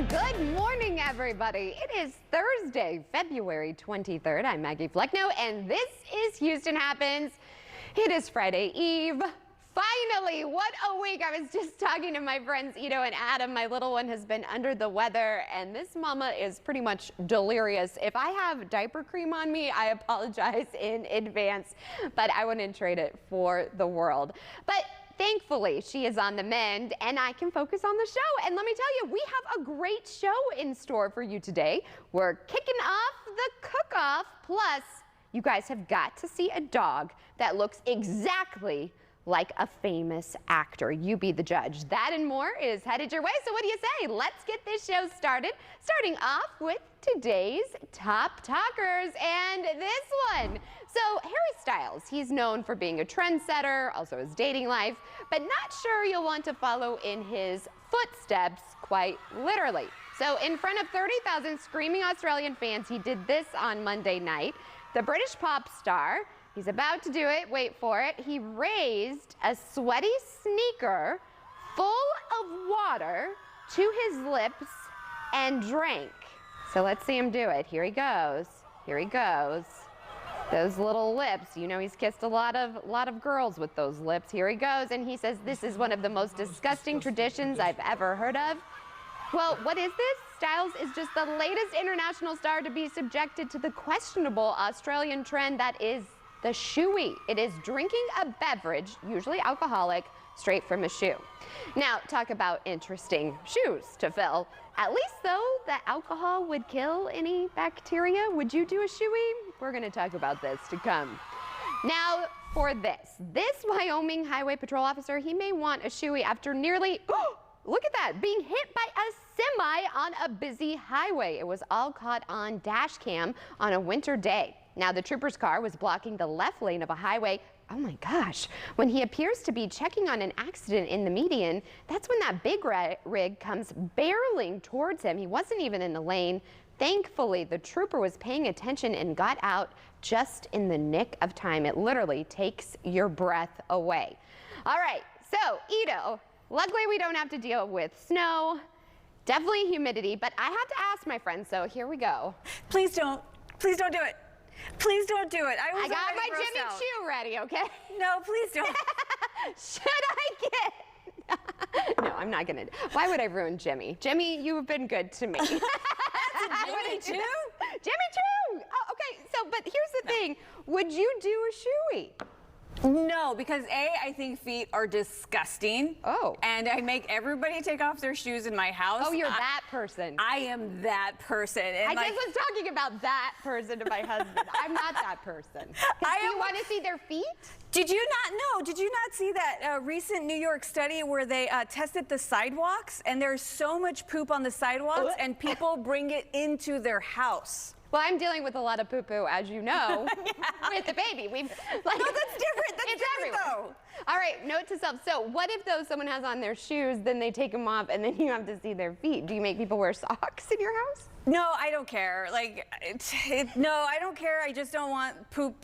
Well, good morning, everybody. It is Thursday, February 23rd. I'm Maggie Flecknoe, and this is Houston Happens. It is Friday Eve. Finally, what a week. I was just talking to my friends Ito and Adam. My little one has been under the weather, and this mama is pretty much delirious. If I have diaper cream on me, I apologize in advance, but I wouldn't trade it for the world. But thankfully, she is on the mend, and I can focus on the show. And let me tell you, we have a great show in store for you today. We're kicking off the cook-off, plus you guys have got to see a dog that looks exactly like a famous actor. You be the judge. That and more is headed your way. So what do you say? Let's get this show started. Starting off with today's Top Talkers, and this one. So Harry Styles, he's known for being a trendsetter, also his dating life, but not sure you'll want to follow in his footsteps, quite literally. So in front of 30,000 screaming Australian fans, he did this on Monday night. The British pop star, he's about to do it, wait for it. He raised a sweaty sneaker full of water to his lips and drank. So let's see him do it. Here he goes. Here he goes. Those little lips, you know, he's kissed a lot of girls with those lips. Here he goes, and he says this is one of the most disgusting traditions I've ever heard of. Well, what is this? Styles is just the latest international star to be subjected to the questionable Australian trend that is the shoey. It is drinking a beverage, usually alcoholic, straight from a shoe. Now, talk about interesting shoes to fill. At least, though, the alcohol would kill any bacteria. Would you do a shoey? We're going to talk about this to come. Now, for this Wyoming Highway Patrol officer, he may want a shoey after nearly, look at that, being hit by a semi on a busy highway. It was all caught on dash cam on a winter day. Now, the trooper's car was blocking the left lane of a highway. Oh my gosh, when he appears to be checking on an accident in the median, that's when that big rig comes barreling towards him. He wasn't even in the lane. Thankfully, the trooper was paying attention and got out just in the nick of time. It literally takes your breath away. All right, so Ito, luckily we don't have to deal with snow, definitely humidity, but I have to ask my friends, so here we go. Please don't do it. Please don't do it. I got my Jimmy Choo ready, okay? No, please don't. Should I get... No, I'm not gonna. Why would I ruin Jimmy? Jimmy, you've been good to me. That's a Jimmy Choo? Jimmy Choo! Oh, okay, so, but here's the thing. Would you do a shoey? No, because A, I think feet are disgusting. Oh. And I make everybody take off their shoes in my house. Oh, you're that person. I am that person. And I just was talking about that person to my husband. I'm not that person. Do you want to see their feet? Did you not know? Did you not see that recent New York study where they tested the sidewalks, and there's so much poop on the sidewalks and people bring it into their house? Well, I'm dealing with a lot of poo-poo, as you know, with the baby. No, that's different. That's it's different, though. All right, note to self. So what if, though, someone has on their shoes, then they take them off, and then you have to see their feet? Do you make people wear socks in your house? No, I don't care. Like, no, I don't care. I just don't want poop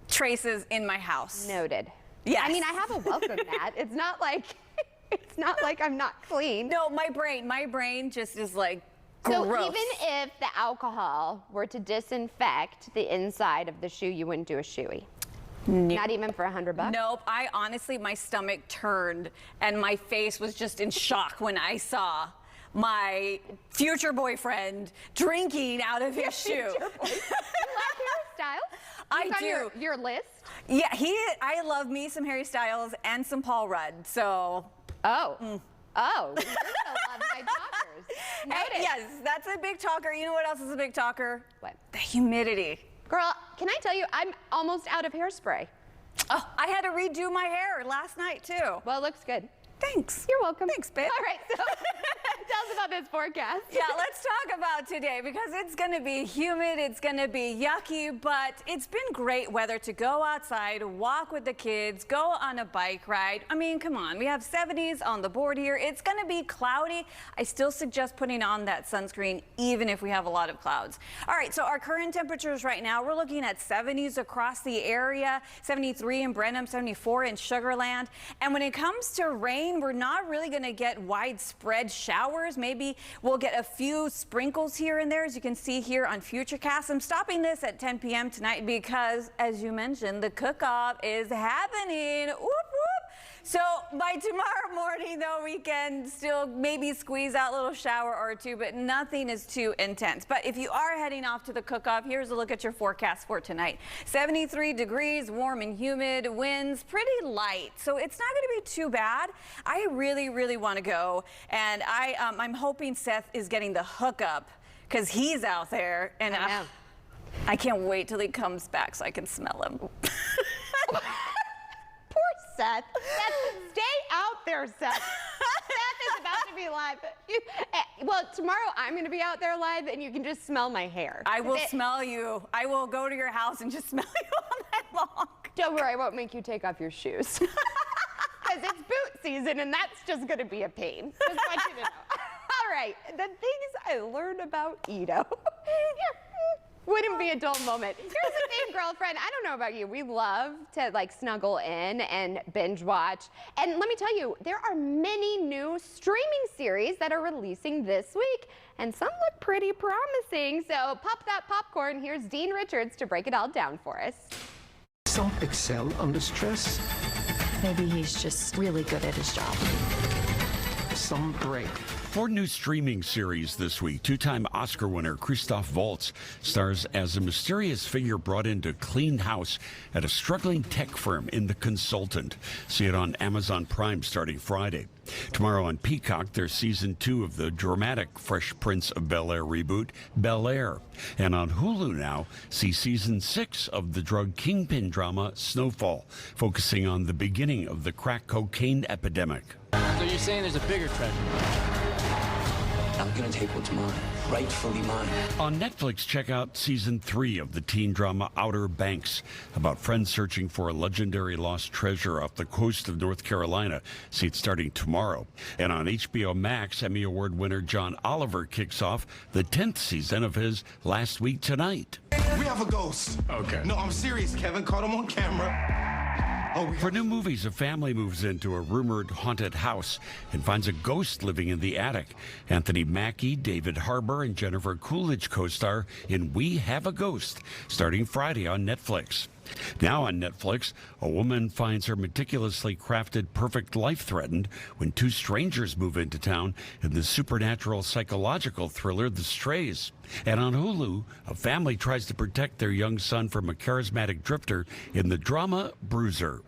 traces in my house. Noted. Yes. I mean, I have a welcome mat. It's not like I'm not clean. No, my brain just is like, so gross. Even if the alcohol were to disinfect the inside of the shoe, you wouldn't do a shoey? Nope. Not even for $100? Nope. I honestly, my stomach turned and my face was just in shock when I saw my future boyfriend drinking out of his shoe. You like Harry Styles? I do. Your list? Yeah, I love me some Harry Styles and some Paul Rudd, so. Oh, you also love my talkers. Hey, yes, that's a big talker. You know what else is a big talker? What? The humidity. Girl, can I tell you, I'm almost out of hairspray. Oh, I had to redo my hair last night, too. Well, it looks good. Thanks. You're welcome. Thanks, babe. All right, so tell us about this forecast. Yeah, let's talk about today because it's going to be humid, it's going to be yucky, but it's been great weather to go outside, walk with the kids, go on a bike ride. I mean, come on, we have 70s on the board here. It's going to be cloudy. I still suggest putting on that sunscreen even if we have a lot of clouds. All right, so our current temperatures right now, we're looking at 70s across the area, 73 in Brenham, 74 in Sugar Land. And when it comes to rain, we're not really going to get widespread showers, maybe maybe we'll get a few sprinkles here and there, as you can see here on Futurecast. I'm stopping this at 10 p.m. tonight because, as you mentioned, the cook-off is happening. Whoop, whoop. So by tomorrow morning, though, we can still maybe squeeze out a little shower or two, but nothing is too intense. But if you are heading off to the cook-off, here's a look at your forecast for tonight. 73 degrees, warm and humid, winds pretty light, so it's not going to be too bad. I really, really want to go, and I'm hoping Seth is getting the hookup because he's out there, and I can't wait till he comes back so I can smell him. Seth. Stay out there, Seth. Seth is about to be live. Well, tomorrow I'm going to be out there live, and you can just smell my hair. I will smell you. I will go to your house and just smell you all night long. Don't worry, I won't make you take off your shoes. Because it's boot season, and that's just going to be a pain. Just want you to know. All right, the things I learned about Ito. Wouldn't be a dull moment. Here's the thing, girlfriend. I don't know about you. We love to snuggle in and binge watch. And let me tell you, there are many new streaming series that are releasing this week. And some look pretty promising. So pop that popcorn. Here's Dean Richards to break it all down for us. Some excel under stress. Maybe he's just really good at his job. Some break. 4 new streaming series this week. 2-time Oscar winner Christoph Waltz stars as a mysterious figure brought in to clean house at a struggling tech firm in The Consultant. See it on Amazon Prime starting Friday. Tomorrow on Peacock, there's season 2 of the dramatic Fresh Prince of Bel-Air reboot, Bel-Air. And on Hulu now, see season 6 of the drug kingpin drama, Snowfall, focusing on the beginning of the crack cocaine epidemic. So you're saying there's a bigger treasure? I'm gonna take what's mine, rightfully mine. On Netflix, check out season 3 of the teen drama Outer Banks, about friends searching for a legendary lost treasure off the coast of North Carolina. See it starting tomorrow. And on HBO Max, Emmy Award winner John Oliver kicks off the 10th season of his Last Week Tonight. We have a ghost. Okay. No, I'm serious, Kevin. Caught him on camera. For new movies, a family moves into a rumored haunted house and finds a ghost living in the attic. Anthony Mackie, David Harbour, and Jennifer Coolidge co-star in We Have a Ghost, starting Friday on Netflix. Now on Netflix, a woman finds her meticulously crafted perfect life threatened when 2 strangers move into town in the supernatural psychological thriller The Strays. And on Hulu, a family tries to protect their young son from a charismatic drifter in the drama Bruiser.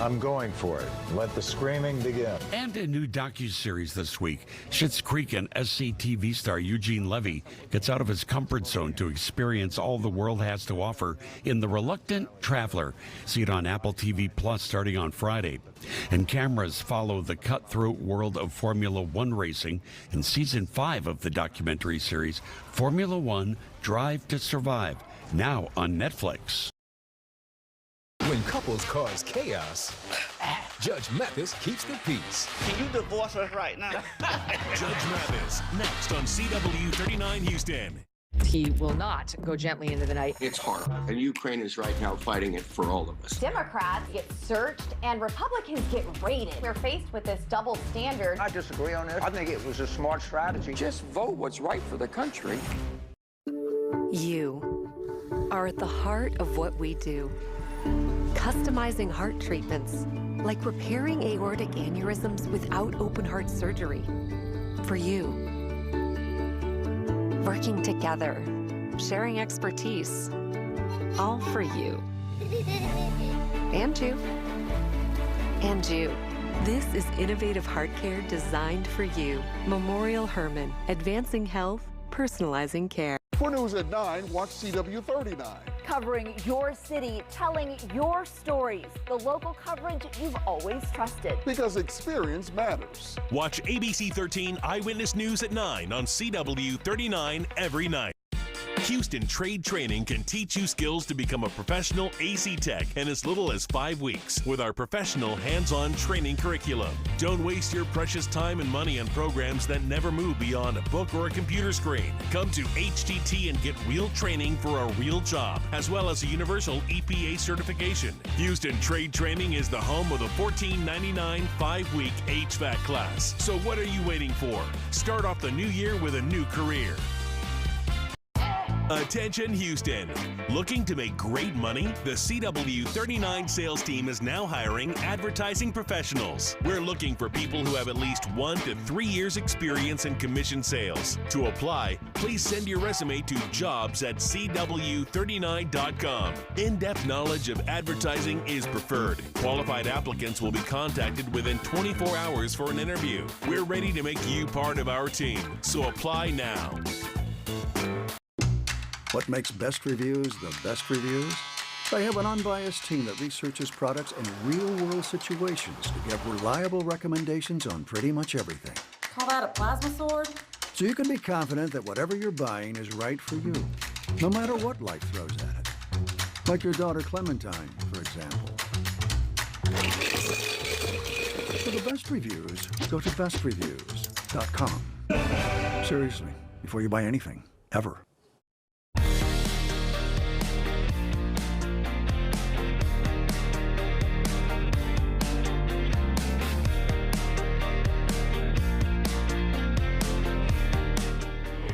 I'm going for it. Let the screaming begin. And a new docuseries this week. Schitt's Creek and SCTV star Eugene Levy gets out of his comfort zone to experience all the world has to offer in The Reluctant Traveler. See it on Apple TV Plus starting on Friday. And cameras follow the cutthroat world of Formula One racing in season 5 of the documentary series Formula One Drive to Survive, now on Netflix. When couples cause chaos, Judge Mathis keeps the peace. Can you divorce us right now? Judge Mathis, next on CW 39 Houston. He will not go gently into the night. It's hard, and Ukraine is right now fighting it for all of us. Democrats get searched and Republicans get raided. We're faced with this double standard. I disagree on this. I think it was a smart strategy. Just vote what's right for the country. You are at the heart of what we do. Customizing heart treatments, like repairing aortic aneurysms without open heart surgery. For you. Working together, sharing expertise, all for you. And you. And you. This is innovative heart care designed for you. Memorial Hermann, advancing health, personalizing care. For News at 9, watch CW 39. Covering your city, telling your stories. The local coverage you've always trusted. Because experience matters. Watch ABC 13 Eyewitness News at 9 on CW 39 every night. Houston Trade Training can teach you skills to become a professional AC tech in as little as 5 weeks with our professional hands-on training curriculum. Don't waste your precious time and money on programs that never move beyond a book or a computer screen. Come to HTT and get real training for a real job, as well as a universal EPA certification. Houston Trade Training is the home of the $14.99 5-week HVAC class. So what are you waiting for? Start off the new year with a new career. Attention Houston. Looking to make great money? The CW39 sales team is now hiring advertising professionals. We're looking for people who have at least 1 to 3 years experience in commission sales. To apply, please send your resume to jobs@cw39.com. In-depth knowledge of advertising is preferred. Qualified applicants will be contacted within 24 hours for an interview. We're ready to make you part of our team, so apply now. What makes best reviews the best reviews? They have an unbiased team that researches products in real-world situations to give reliable recommendations on pretty much everything. Call that a plasma sword? So you can be confident that whatever you're buying is right for you, no matter what life throws at it. Like your daughter Clementine, for example. For the best reviews, go to bestreviews.com. Seriously, before you buy anything, ever.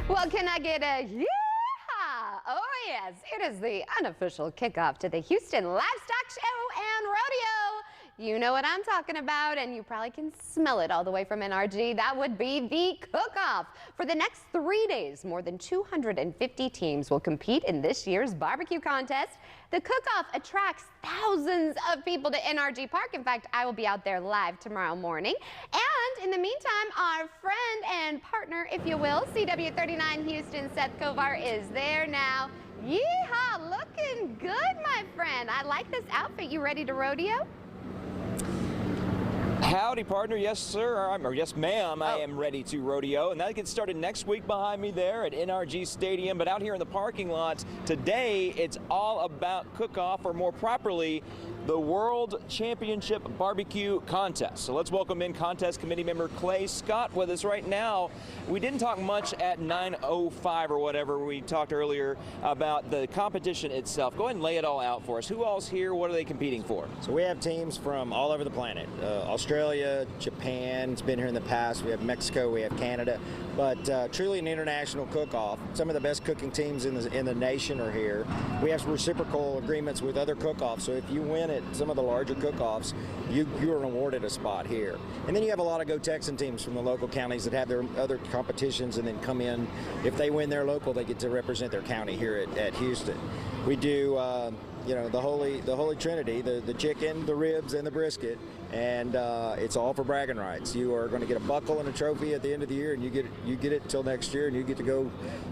Well, can I get a yeehaw? Oh, yes. It is the unofficial kickoff to the Houston Livestock Show and Rodeo. You know what I'm talking about, and you probably can smell it all the way from NRG. That would be the cook-off. For the next 3 days, more than 250 teams will compete in this year's barbecue contest. The cook-off attracts thousands of people to NRG Park. In fact, I will be out there live tomorrow morning. And in the meantime, our friend and partner, if you will, CW39 Houston, Seth Kovar, is there now. Yeehaw, looking good, my friend. I like this outfit. You ready to rodeo? Howdy, partner. Yes, sir. Or yes, ma'am. I am ready to rodeo, and that gets started next week behind me there at NRG Stadium. But out here in the parking lot today, it's all about cook-off, or more properly, the World Championship Barbecue Contest. So let's welcome in contest committee member Clay Scott with us right now. We didn't talk much at 9:05 or whatever. We talked earlier about the competition itself. Go ahead and lay it all out for us. Who all's here? What are they competing for? So we have teams from all over the planet. Australia, Japan, it's been here in the past. We have Mexico, we have Canada, but truly an international cook-off. Some of the best cooking teams in the nation are here. We have reciprocal agreements with other cook-offs, so if you win at some of the larger cook-offs, you are awarded a spot here. And then you have a lot of Go Texan teams from the local counties that have their other competitions and then come in. If they win their local, they get to represent their county here at Houston. We do you know, the holy trinity, the chicken, the ribs, and the brisket, and it's all for bragging rights. You are going to get a buckle and a trophy at the end of the year, and you get it until next year, and you get to go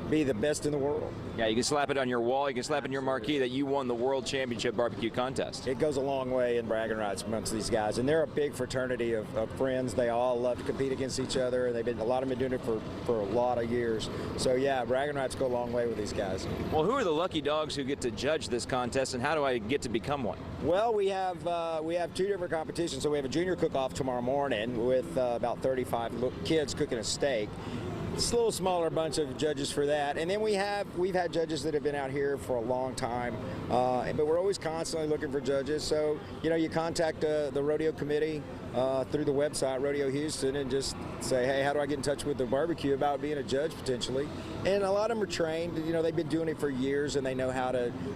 be the best in the world. Yeah, you can slap it on your wall, you can slap it in your marquee that you won the World Championship Barbecue Contest. It goes a long way in bragging rights amongst these guys, and they're a big fraternity of friends. They all love to compete against each other, and a lot of them have been doing it for a lot of years. So yeah, bragging rights go a long way with these guys. Well, who are the lucky dogs who get to judge this contest, and how do I get to become one? Well, we have 2 different competitions. So we have a junior cook-off tomorrow morning with about 35 kids cooking a steak. It's a little smaller bunch of judges for that, and then we've had judges that have been out here for a long time, but we're always constantly looking for judges. So you contact the rodeo committee through the website Rodeo Houston and just say, hey, how do I get in touch with the barbecue about being a judge potentially? And a lot of them are trained. They've been doing it for years and they know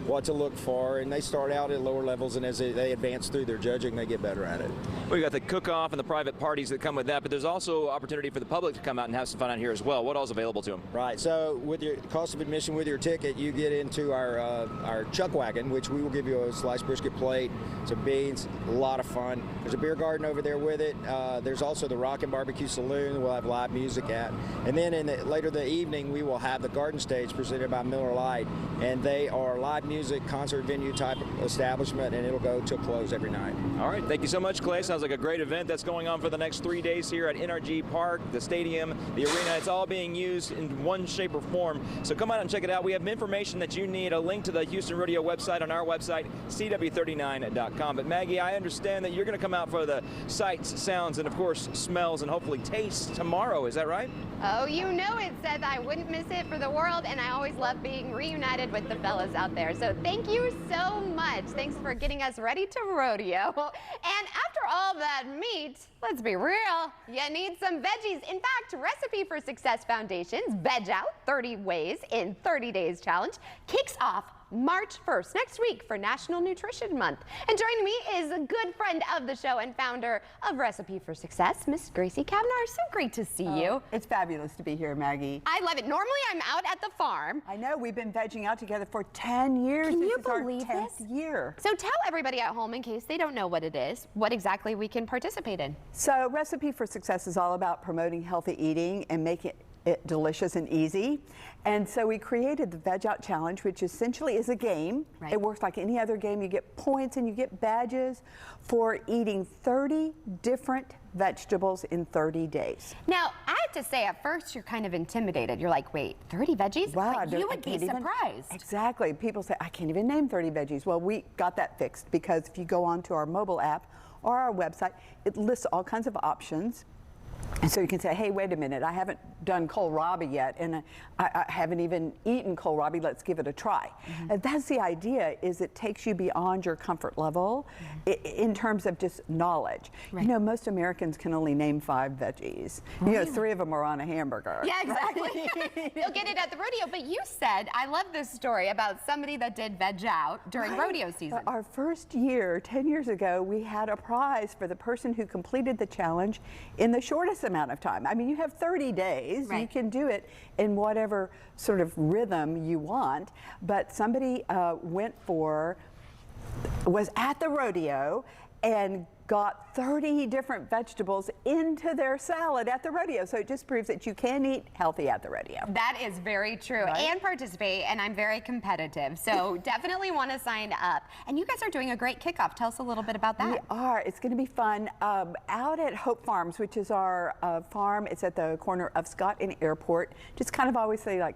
what to look for, and they start out at lower levels, and as they advance through their judging, they get better at it. We got the cook-off and the private parties that come with that, but there's also opportunity for the public to come out and have some fun out here as well. What else is available to them? Right. So with your cost of admission with your ticket, you get into our chuck wagon, which we will give you a sliced brisket plate, some beans, a lot of fun. There's a beer garden over there there with it. There's also the Rockin' Barbecue Saloon we'll have live music at. And then later the evening, we will have the Garden Stage presented by Miller Lite. And they are live music, concert venue type establishment, and it'll go to a close every night. All right, thank you so much, Clay. Sounds like a great event that's going on for the next 3 days here at NRG Park, the stadium, the arena. It's all being used in one shape or form. So come out and check it out. We have information that you need, a link to the Houston Rodeo website on our website, CW39.com. But Maggie, I understand that you're going to come out for the sights, sounds, and of course smells and hopefully tastes tomorrow. Is that right? Oh, you know it, Seth. I wouldn't miss it for the world, and I always love being reunited with the fellas out there. So thank you so much. Thanks for getting us ready to rodeo. And after all that meat, let's be real, you need some veggies. In fact, Recipe for Success Foundation's Veg Out 30 Ways in 30 Days Challenge kicks off March 1st, next week, for National Nutrition Month. And joining me is a good friend of the show and founder of Recipe for Success, Miss Gracie Kavnar. So great to see you. It's fabulous to be here, Maggie. I love it. Normally, I'm out at the farm. I know. We've been vegging out together for 10 years. Can you this is believe our 10th year. So tell everybody at home, in case they don't know what it is, what exactly we can participate in. So Recipe for Success is all about promoting healthy eating and making it delicious and easy. And so we created the Veg Out Challenge, which essentially is a game. Right. It works like any other game. You get points and you get badges for eating 30 different vegetables in 30 days. Now, I have to say, at first, you're kind of intimidated. You're like, wait, 30 veggies? Wow, like, you would be surprised. Exactly. People say, I can't even name 30 veggies. Well, we got that fixed because if you go onto our mobile app or our website, it lists all kinds of options. And so you can say, hey, wait a minute, I haven't done kohlrabi yet, and I haven't even eaten kohlrabi, let's give it a try. And that's the idea, is it takes you beyond your comfort level in terms of just knowledge. You know, most Americans can only name 5 veggies. You know, 3 of them are on a hamburger. Yeah, exactly. You'll get it at the rodeo, but you said, I love this story about somebody that did Veg Out during rodeo season. Our first year, 10 years ago, we had a prize for the person who completed the challenge in the shortest amount of time. I mean, you have 30 days. Right. You can do it in whatever sort of rhythm you want. But somebody was at the rodeo and got 30 different vegetables into their salad at the rodeo. So it just proves that you can eat healthy at the rodeo. That is very true. Right? And participate, and I'm very competitive. So definitely want to sign up. And you guys are doing a great kickoff. Tell us a little bit about that. We are. It's going to be fun. Out at Hope Farms, which is our farm. It's at the corner of Scott and Airport. Just kind of always say, like,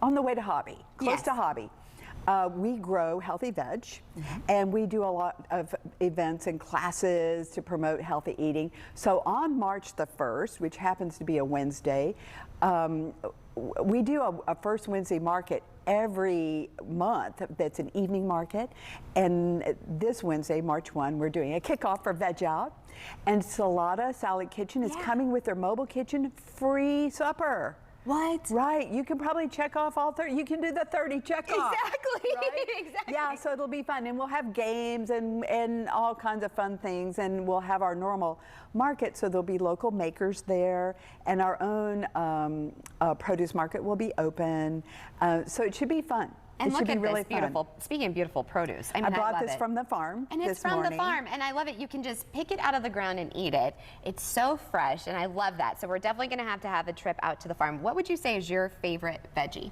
on the way to Hobby, close to Hobby. We grow healthy veg, and we do a lot of events and classes to promote healthy eating. So on March the 1st, which happens to be a Wednesday, we do a first Wednesday market every month. That's an evening market. And this Wednesday, March 1, we're doing a kickoff for Veg Out. And Salada Salad Kitchen is coming with their mobile kitchen, free supper. What? Right. You can probably check off all 30. You can do the 30 check off. Exactly. Right? Exactly. Yeah, so it'll be fun. And we'll have games and all kinds of fun things. And we'll have our normal market. So there'll be local makers there. And our own produce market will be open. So it should be fun. And look at really this beautiful, speaking of beautiful produce. I mean, I brought this from the farm and it's from the farm, and I love it. You can just pick it out of the ground and eat it. It's so fresh, and I love that. So we're definitely going to have a trip out to the farm. What would you say is your favorite veggie?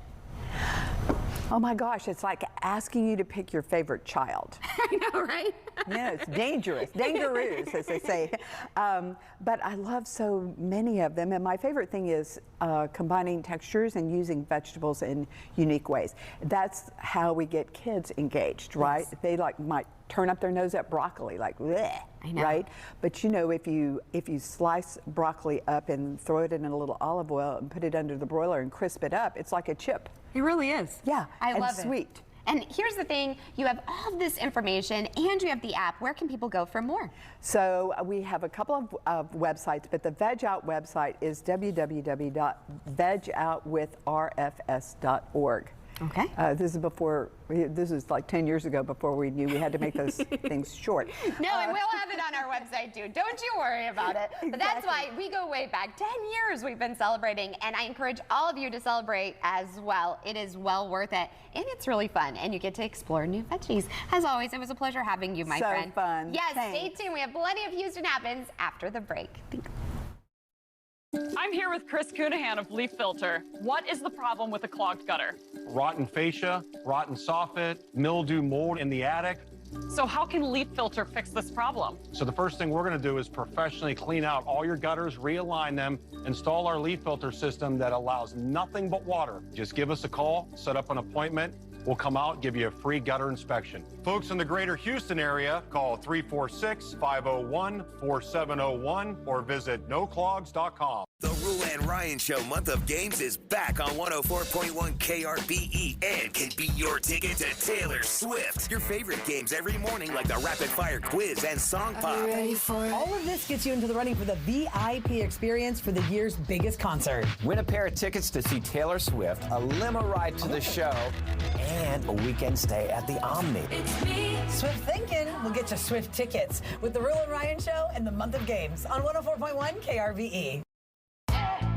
Oh my gosh, it's like asking you to pick your favorite child. I know, right? Yeah, it's dangerous, dangerous, as they say. But I love so many of them, and my favorite thing is combining textures and using vegetables in unique ways. That's how we get kids engaged, right? Yes. They might turn up their nose at broccoli, like, bleh, right? But you know, if you slice broccoli up and throw it in a little olive oil and put it under the broiler and crisp it up, it's like a chip. It really is. Yeah, I love it. Sweet. And here's the thing, you have all of this information and you have the app. Where can people go for more? So we have a couple of websites, but the Veg Out website is www.vegoutwithrfs.org. Okay. This is like 10 years ago before we knew we had to make those things short. No, and we'll have it on our website too. Don't you worry about it. But that's why we go way back. 10 years we've been celebrating, and I encourage all of you to celebrate as well. It is well worth it, and it's really fun, and you get to explore new veggies. As always, it was a pleasure having you, my friend. So fun. Yes, Thanks. stay tuned. We have plenty of Houston Happens after the break. I'm here with Chris Cunahan of Leaf Filter. What is the problem with a clogged gutter? Rotten fascia, rotten soffit, mildew, mold in the attic. So how can Leaf Filter fix this problem? So the first thing we're going to do is professionally clean out all your gutters, realign them, install our Leaf Filter system that allows nothing but water. Just give us a call, set up an appointment. We'll come out, give you a free gutter inspection. Folks in the greater Houston area, call 346-501-4701 or visit noclogs.com. The Rule and Ryan Show month of games is back on 104.1 KRBE and can be your ticket to Taylor Swift. Your favorite games every morning like the Rapid Fire Quiz and Song Pop. Are you ready for it? All of this gets you into the running for the VIP experience for the year's biggest concert. Win a pair of tickets to see Taylor Swift, a limo ride to the show, and a weekend stay at the Omni. It's me. Swift thinking will get you Swift tickets with the Rule and Ryan Show and the month of games on 104.1 KRVE.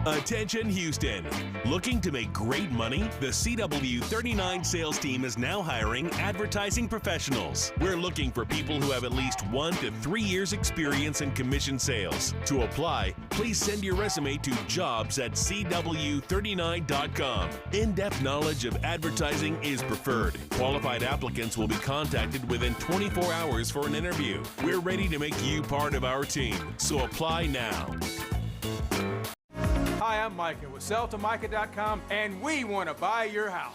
Attention Houston. Looking to make great money? The CW39 sales team is now hiring advertising professionals. We're looking for people who have at least 1 to 3 years experience in commission sales. To apply, please send your resume to jobs@cw39.com. In-depth knowledge of advertising is preferred. Qualified applicants will be contacted within 24 hours for an interview. We're ready to make you part of our team, so apply now. Hi, I'm Micah with SellToMicah.com, and we want to buy your house.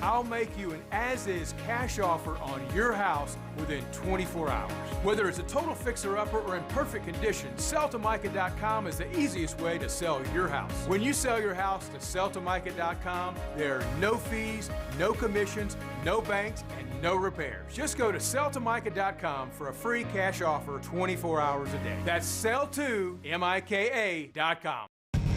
I'll make you an as-is cash offer on your house within 24 hours. Whether it's a total fixer-upper or in perfect condition, SellToMicah.com is the easiest way to sell your house. When you sell your house to SellToMicah.com, there are no fees, no commissions, no banks, and no repairs. Just go to SellToMicah.com for a free cash offer 24 hours a day. That's SellToMicah.com.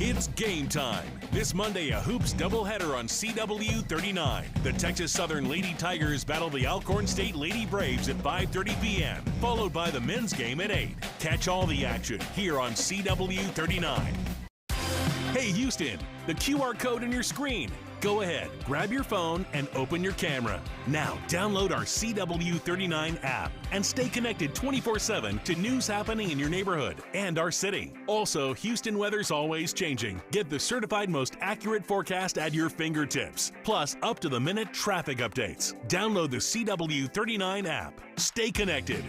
It's game time. This Monday, a hoops doubleheader on CW39. The Texas Southern Lady Tigers battle the Alcorn State Lady Braves at 5:30 p.m., followed by the men's game at 8. Catch all the action here on CW39. Hey Houston, the QR code on your screen. Go ahead, grab your phone and open your camera. Now, download our CW39 app and stay connected 24/7 to news happening in your neighborhood and our city. Also, Houston weather's always changing. Get the certified most accurate forecast at your fingertips, plus up-to-the-minute traffic updates. Download the CW39 app. Stay connected.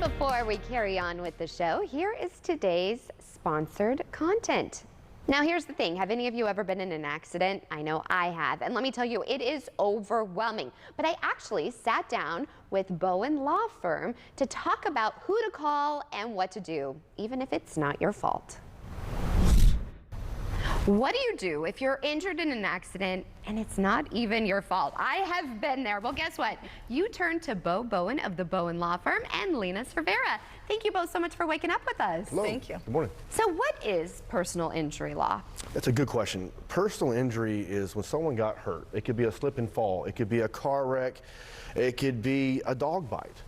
Before we carry on with the show, here is today's sponsored content. Now, here's the thing. Have any of you ever been in an accident? I know I have. And let me tell you, it is overwhelming. But I actually sat down with Bowen Law Firm to talk about who to call and what to do, even if it's not your fault. What do you do if you're injured in an accident and it's not even your fault? I have been there. Well, guess what? You turn to Bo Bowen of the Bowen Law Firm and Lena Cervera. Thank you both so much for waking up with us. Hello. Thank you. Good morning. So what is personal injury law? That's a good question. Personal injury is when someone got hurt. It could be a slip and fall. It could be a car wreck. It could be a dog bite.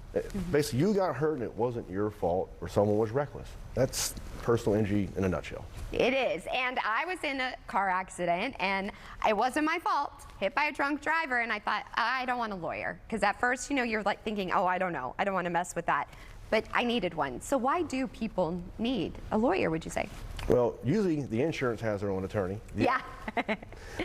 Basically, you got hurt and it wasn't your fault or someone was reckless. That's personal injury in a nutshell. It is. And I was in a car accident and it wasn't my fault. Hit by a drunk driver, and I thought, I don't want a lawyer. Because at first, you know, you're like thinking, oh, I don't know. I don't want to mess with that. But I needed one. So why do people need a lawyer, would you say? Well, usually the insurance has their own attorney. Yeah.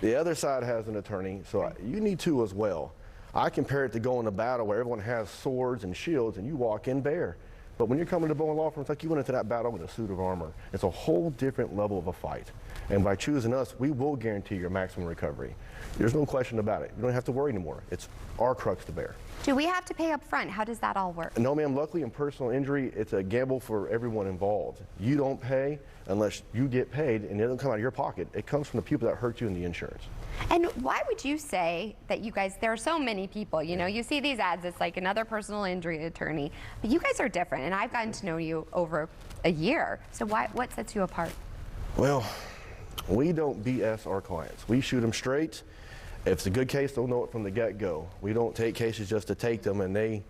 The other side has an attorney, so you need two as well. I compare it to going to battle where everyone has swords and shields and you walk in bare. But when you're coming to Bowen Law Firm, it's like you went into that battle with a suit of armor. It's a whole different level of a fight. And by choosing us, we will guarantee your maximum recovery. There's no question about it. You don't have to worry anymore. It's our crux to bear. Do we have to pay up front? How does that all work? No, ma'am. Luckily, in personal injury, it's a gamble for everyone involved. You don't pay, unless you get paid, and it doesn't come out of your pocket. It comes from the people that hurt you in the insurance. And why would you say that you guys, there are so many people, you know, you see these ads, it's like another personal injury attorney, but you guys are different, and I've gotten to know you over a year. So what sets you apart? Well, we don't BS our clients. We shoot them straight. If it's a good case, they'll know it from the get-go. We don't take cases just to take them, and they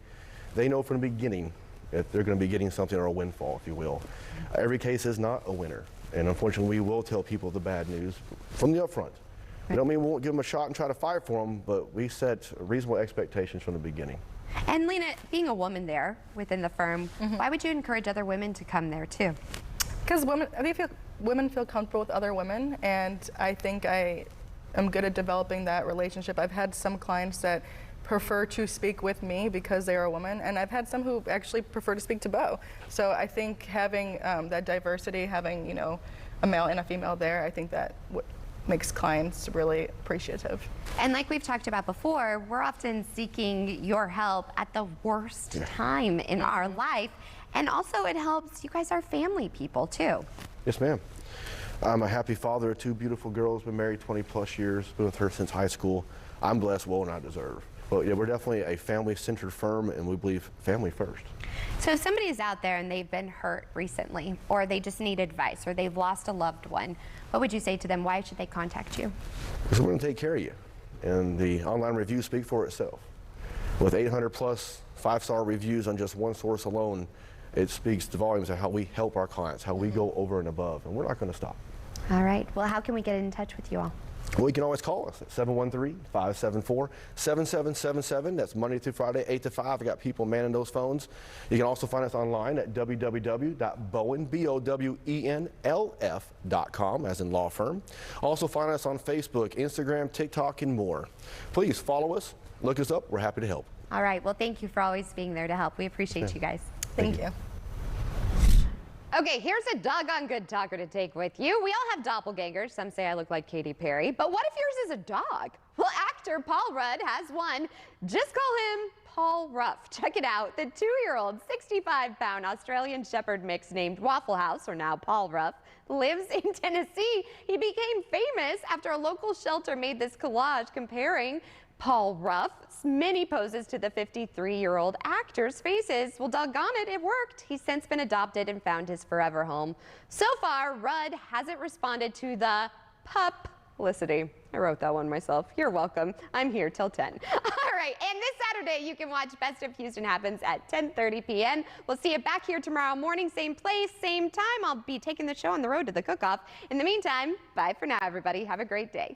know from the beginning if they're going to be getting something, or a windfall, if you will. Every case is not a winner, and unfortunately, we will tell people the bad news from the upfront. We don't mean we won't give them a shot and try to fight for them, but we set reasonable expectations from the beginning. And Lena, being a woman there within the firm, why would you encourage other women to come there too? Because women feel comfortable with other women, and I think I am good at developing that relationship. I've had some clients that prefer to speak with me because they are a woman, and I've had some who actually prefer to speak to Bo. So I think having that diversity, having, you know, a male and a female there, I think that makes clients really appreciative. And like we've talked about before, we're often seeking your help at the worst time in our life. And also it helps, you guys are family people too. Yes, ma'am. I'm a happy father of 2 beautiful girls, been married 20 plus years, been with her since high school. I'm blessed more than I deserve. But yeah, we're definitely a family-centered firm, and we believe family first. So if somebody is out there and they've been hurt recently, or they just need advice, or they've lost a loved one, what would you say to them? Why should they contact you? Because we're going to take care of you. And the online reviews speak for itself. With 800 plus 5-star reviews on just one source alone, it speaks to volumes of how we help our clients, how we go over and above, and we're not going to stop. All right. Well, how can we get in touch with you all? Well, you can always call us at 713-574-7777. That's Monday through Friday, 8 to 5. I got people manning those phones. You can also find us online at www.bowenlf.com, as in law firm. Also find us on Facebook, Instagram, TikTok, and more. Please follow us, look us up. We're happy to help. All right. Well, thank you for always being there to help. We appreciate you guys. Thank you. Okay, here's a doggone good talker to take with you. We all have doppelgangers. Some say I look like Katy Perry, but what if yours is a dog? Well, actor Paul Rudd has one. Just call him Paul Ruff. Check it out. The 2-year-old, 65-pound Australian Shepherd mix named Waffle House, or now Paul Ruff, lives in Tennessee. He became famous after a local shelter made this collage comparing Paul Ruff's many poses to the 53-year-old actor's faces. Well, doggone it, it worked. He's since been adopted and found his forever home. So far, Rudd hasn't responded to the publicity. I wrote that one myself. You're welcome. I'm here till 10. All right, and this Saturday, you can watch Best of Houston Happens at 10:30 p.m. We'll see you back here tomorrow morning, same place, same time. I'll be taking the show on the road to the cook-off. In the meantime, bye for now, everybody. Have a great day.